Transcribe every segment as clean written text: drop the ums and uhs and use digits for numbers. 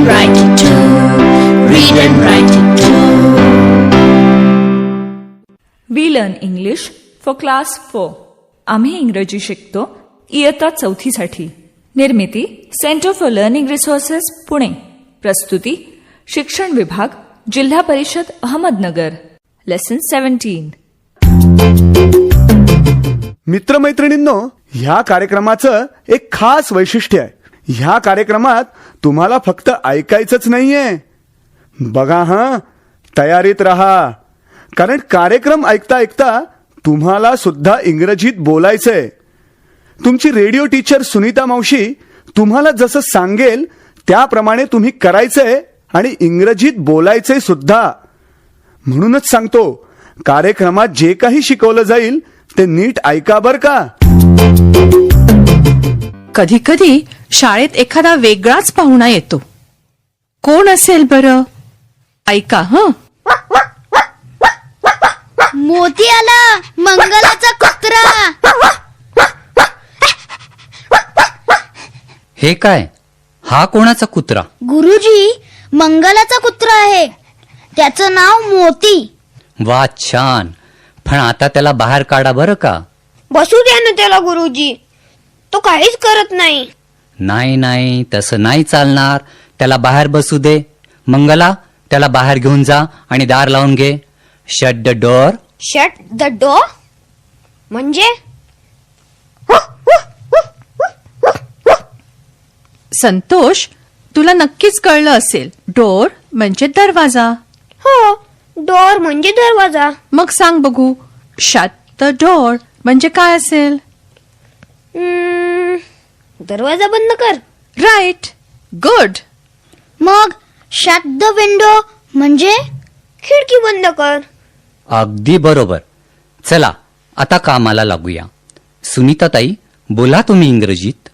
and write it too. Read and write it too. We learn English for class 4. आम्ही इंग्रजी शिकतो इयत्ता 4थी साठी. Nirmiti centre for learning resources Pune. प्रस्तुती शिक्षण विभाग जिल्हा परिषद अहमदनगर. लेसन 17. मित्रमैत्रिणींनो, ह्या कार्यक्रमाचं एक खास वैशिष्ट्य आहे. ह्या कार्यक्रमात तुम्हाला फक्त ऐकायचंच नाहीये. बघा हां, तयारीत राहा, कारण कार्यक्रम ऐकता ऐकता तुम्हाला सुद्धा इंग्रजीत बोलायचंय. तुमची रेडिओ टीचर सुनीता मावशी तुम्हाला जसं सांगेल त्याप्रमाणे तुम्ही करायचंय आणि इंग्रजीत बोलायचंय सुद्धा. म्हणूनच सांगतो, कार्यक्रमात जे काही शिकवलं जाईल ते नीट ऐका बर का. कधी कधी शाळेत एखादा वेगळाच पाहुणा येतो. कोण असेल बरं? ऐका हं. मोती आला, मंगलाचा कुत्रा. हे काय? हा कोणाचा कुत्रा? गुरुजी, मंगलाचा कुत्रा आहे. त्याचं नाव मोती. वा, छान. पण आता त्याला बाहेर काढा बरं का. बसू द्या ना त्याला गुरुजी, तो काहीच करत नाही. नाही नाही, तसं नाही चालणार. त्याला बाहेर बसू दे. मंगला, त्याला बाहेर घेऊन जा आणि दार लावून घे. Shut the door. Shut the door म्हणजे? संतोष, तुला नक्कीच कळलं असेल, डोअर म्हणजे दरवाजा. हो, डोअर म्हणजे दरवाजा. मग सांग बघू, शट द डोअर म्हणजे काय असेल? दरवाजा बंद कर. Right, good. मग शट द विंडो म्हणजे खिडकी बंद कर. अगदी बरोबर. चला आता कामाला लागूया. सुनीताताई, बोला तुम्ही इंग्रजीत.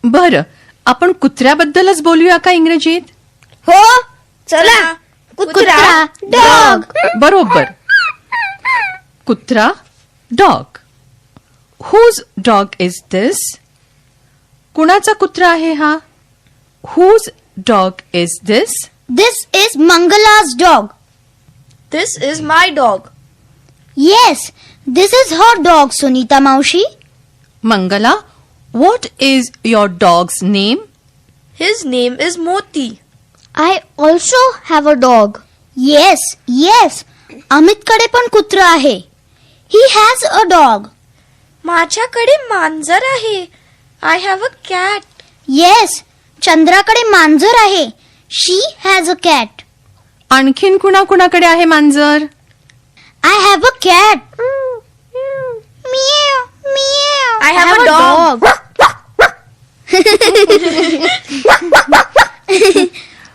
बरं, आपण कुत्र्याबद्दलच बोलूया का इंग्रजीत? हो, चला. कुत्रा, डॉग. बरोबर. कुत्रा, dog. Whose dog is this? कुणाचा कुत्रा आहे हा? Whose dog is this? This is Mangala's dog. This is my dog. Yes, this is her dog, Sunita Maushi. Mangala, what is your dog's name? His name is Moti. I also have a dog. Yes, yes. अमितकडे पण कुत्रा आहे. He has a dog. माझ्याकडे मांजर आहे. I have a cat. Yes, चंद्राकडे मांजर आहे. She has a cat. आणखीन कुणाकुणाकडे आहे मांजर? I have a cat. Meow, meow. I have a dog.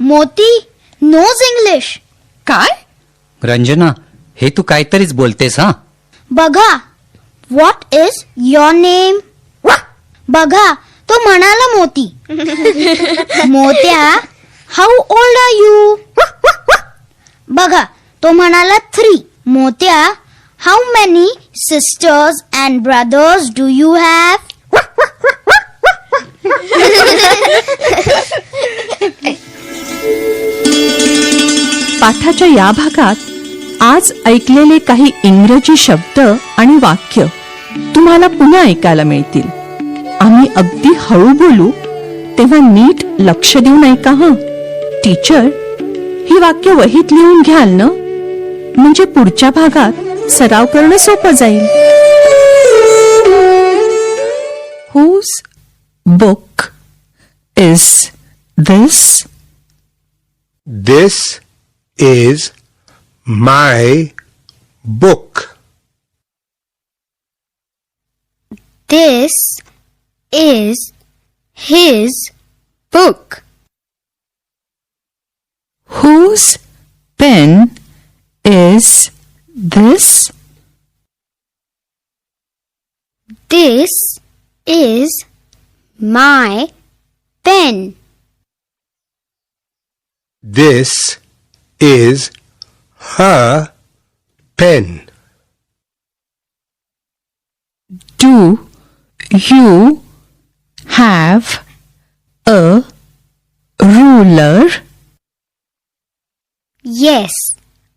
Moti knows English. काय? रंजना, हे तू काहीतरीच बोलतेस हा. बघा, what is your name? बघा, तो म्हणाला मोती. मोत्या, how old are you? बघा, तो म्हणाला 3. मोत्या, how many sisters and brothers do you have? पाठाच्या या भागात आज ऐकलेले काही इंग्रजी शब्द आणि वाक्य तुम्हाला पुन्हा ऐकायला मिळतील. आम्ही अगदी हळू बोलू, तेव्हा नीट लक्ष देऊन ऐका हं. टीचर, ही वाक्य वहीत लिहून घ्याल ना, म्हणजे पुढच्या भागात सराव करणं सोपं जाईल. Whose book is this? This is my book. This is his book. Whose pen is this? This is my pen. This is her pen. Do you have a ruler? Yes,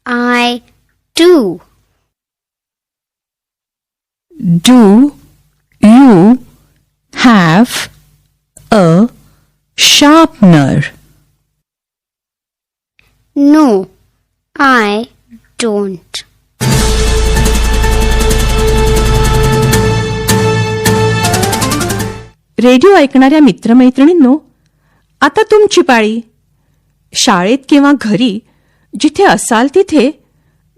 I do. Do you have a sharpener? No, I don't. Radio ऐकणाऱ्या मित्रमैत्रिणींनो, आता तुमची पाळी. शाळेत किंवा घरी जिथे असाल तिथे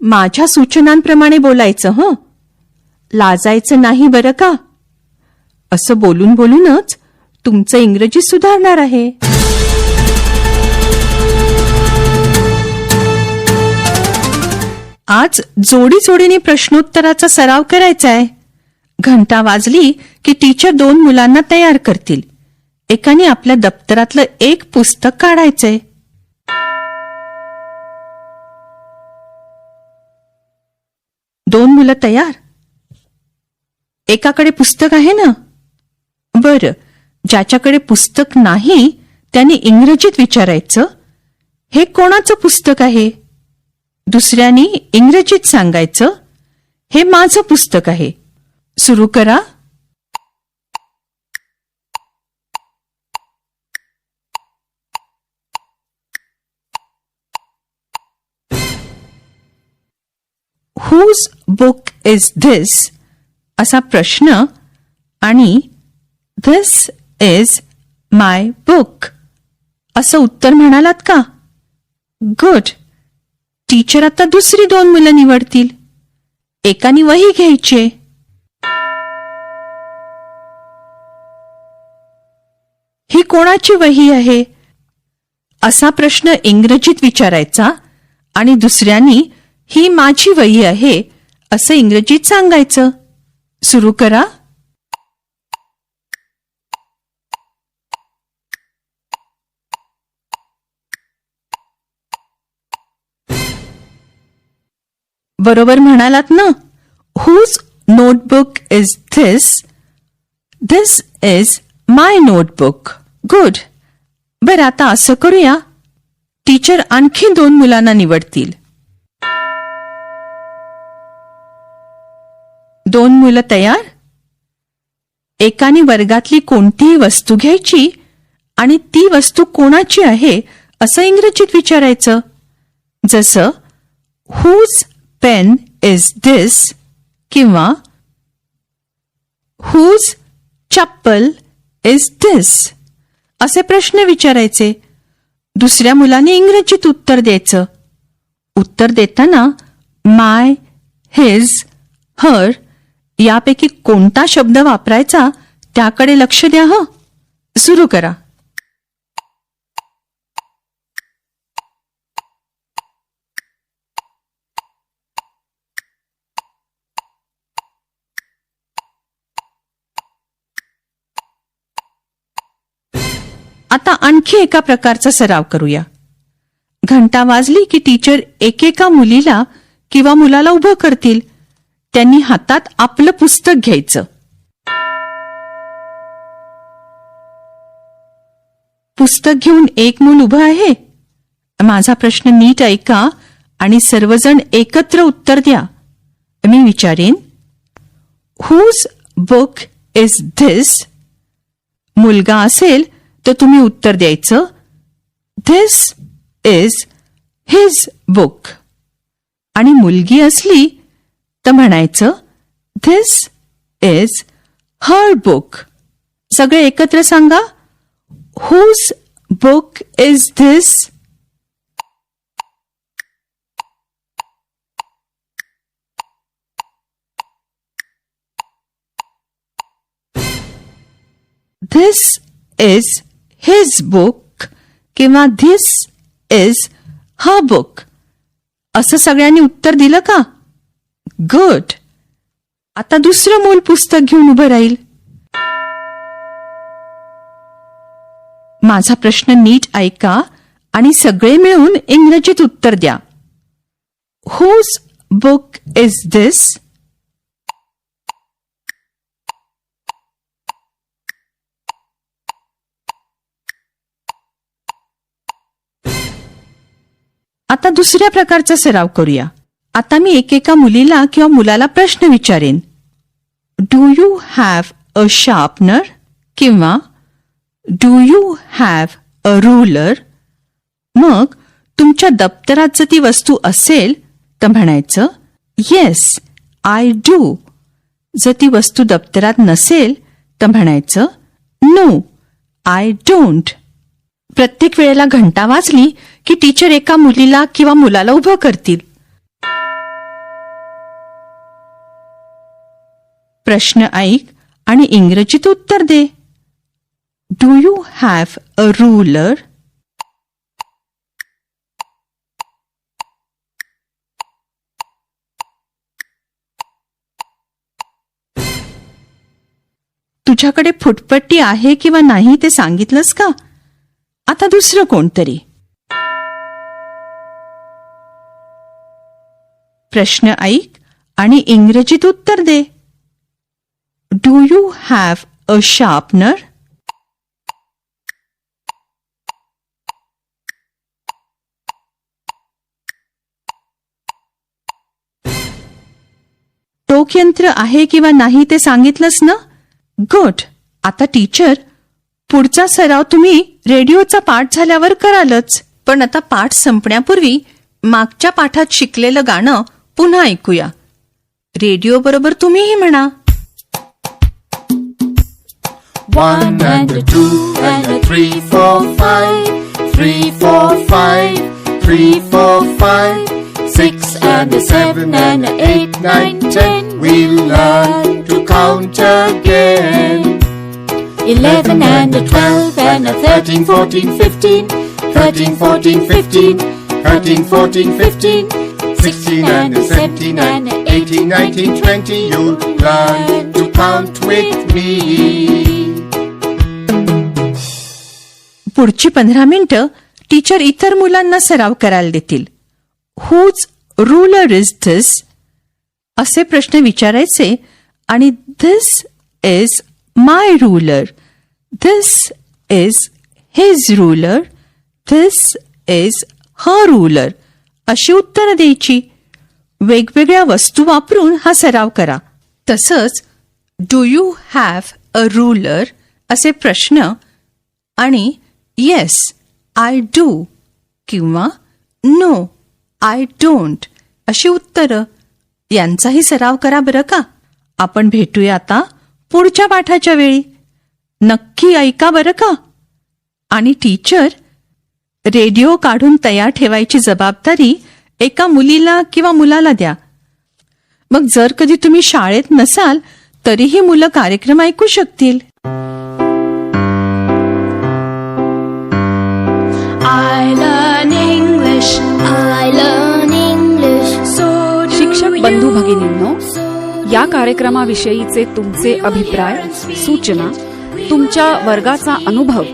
माझ्या सूचनांप्रमाणे बोलायचं हं. लाजायचं नाही बरं का. असं बोलून बोलूनच तुमचं इंग्रजी सुधारणार आहे. आज जोडी जोडीने प्रश्नोत्तराचा सराव करायचा आहे. घंटा वाजली की टीचर 2 मुलांना तयार करतील. एकाने आपल्या दप्तरातलं एक पुस्तक काढायचंय. दोन मुलं तयार? एकाकडे पुस्तक आहे ना? बरं, ज्याच्याकडे पुस्तक नाही त्याने इंग्रजीत विचारायचं, हे कोणाचं पुस्तक आहे? दुसऱ्याने इंग्रजीत सांगायचं, हे माझं पुस्तक आहे. सुरू करा. Whose book is this? असा प्रश्न आणि This is my book असं उत्तर म्हणालात का? गुड. टीचर आता दुसरी 2 मुलं निवडतील. एकाने वही घ्यायची. ही कोणाची वही आहे? असा प्रश्न इंग्रजीत विचारायचा आणि दुसऱ्यानी ही माझी वही आहे असं इंग्रजीत सांगायचं. सुरू करा. बरोबर म्हणालात ना? Whose notebook is this? This is my notebook. Good. बरं, आता असं करूया. टीचर आणखी 2 मुलांना निवडतील. 2 मुलं तयार? एकाने वर्गातली कोणतीही वस्तू घ्यायची आणि ती वस्तू कोणाची आहे असं इंग्रजीत विचारायचं. जसं Whose pen is this? किंवा Whose चप्पल is this? असे प्रश्न विचारायचे. दुसऱ्या मुलाने इंग्रजीत उत्तर द्यायचं. उत्तर देताना माय, हिज, हर यापैकी कोणता शब्द वापरायचा त्याकडे लक्ष द्या हं. सुरू करा. आता आणखी एका प्रकारचा सराव करूया. घंटा वाजली की टीचर एकेका मुलीला किंवा मुलाला उभं करतील. त्यांनी हातात आपलं पुस्तक घ्यायचं. पुस्तक घेऊन एक मूल उभं आहे. माझा प्रश्न नीट ऐका आणि सर्वजण एकत्र उत्तर द्या. मी विचारेन, Whose book is this? मुलगा असेल तर तुम्ही उत्तर द्यायचं, This is his book. आणि मुलगी असली तर म्हणायचं, This is her book. सगळे एकत्र सांगा, Whose book is this? This is his book किंवा This is her book. असं सगळ्यांनी उत्तर दिलं का? गुड. आता दुसरं मूल पुस्तक घेऊन उभं राहील. माझा प्रश्न नीट ऐका आणि सगळे मिळून इंग्रजीत उत्तर द्या. Whose book is this? आता दुसऱ्या प्रकारचा सराव करूया. आता मी एकेका मुलीला किंवा मुलाला प्रश्न विचारेन. Do you have a sharpener किंवा do you have a ruler. मग तुमच्या दप्तरात जर ती वस्तू असेल तर म्हणायचं येस आय डू. जर ती वस्तू दप्तरात नसेल तर म्हणायचं नो आय डोंट. प्रत्येक वेळेला घंटा वाजली की टीचर एका मुलीला किंवा मुलाला उभं करतील. प्रश्न ऐक आणि इंग्रजीत उत्तर दे. Do you have a ruler. तुझ्याकडे फुटपट्टी आहे किंवा नाही ते सांगितलंस का? आता दुसरं कोणतरी. प्रश्न ऐक आणि इंग्रजीत उत्तर दे. Do you have a sharpener. टोकयंत्र आहे किंवा नाही ते सांगितलंस ना? गुड. आता टीचर, पुढचा सराव तुम्ही रेडिओचा पाठ झाल्यावर करालच, पण आता पाठ संपण्यापूर्वी मागच्या पाठात शिकलेलं गाणं पुन्हा ऐकूया. रेडिओ बरोबर तुम्हीही म्हणा. 1 and a 2 and a 3, 4, 5. 3, 4, 5. 3, 4, 5. 6 and a 7 and a 8, 9, 10. We'll learn to count again. 11 and a 12 and a 13, 14, 15. 13, 14, 15. 13, 14, 15. 16 and a 17 and a 18, 19, 20. You'll learn to count with me. पुढची 15 मिनिटं टीचर इतर मुलांना सराव करायला देतील. हुज रूलर इज धिस असे प्रश्न विचारायचे आणि this is my ruler, this is his ruler, this is her ruler अशी उत्तरं द्यायची. वेगवेगळ्या वस्तू वापरून हा सराव करा. तसंच do you have a ruler असे प्रश्न आणि येस आय डू किंवा नो आय डोंट अशी उत्तरं यांचाही सराव करा बरं का. आपण भेटूया आता पुढच्या पाठाच्या वेळी. नक्की ऐका बरं का. आणि टीचर, रेडिओ काढून तयार ठेवायची जबाबदारी एका मुलीला किंवा मुलाला द्या. मग जर कधी तुम्ही शाळेत नसाल तरीही मुलं कार्यक्रम ऐकू शकतील. शिक्षक बंधू भगिनींनो, या कार्यक्रमाविषयीचे तुमचे अभिप्राय, सूचना, तुमच्या वर्गाचा अनुभव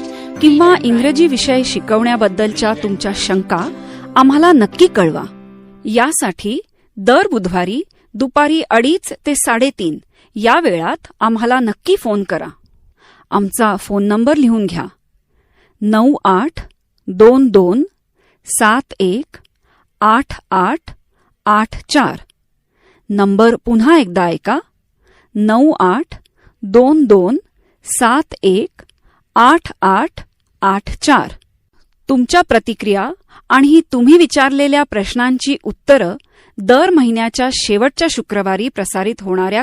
किंवा इंग्रजी विषय शिकवण्याबद्दलच्या तुमच्या शंका आम्हाला नक्की कळवा. यासाठी दर बुधवारी दुपारी 2:30 ते 3:30 या वेळात आम्हाला नक्की फोन करा. आमचा फोन नंबर लिहून घ्या. 9822718884. नंबर पुन्हा एकदा ऐका. 9822718884. तुमच्या प्रतिक्रिया आणि तुम्ही विचारलेल्या प्रश्नांची उत्तरं दर महिन्याच्या शेवटच्या शुक्रवारी प्रसारित होणाऱ्या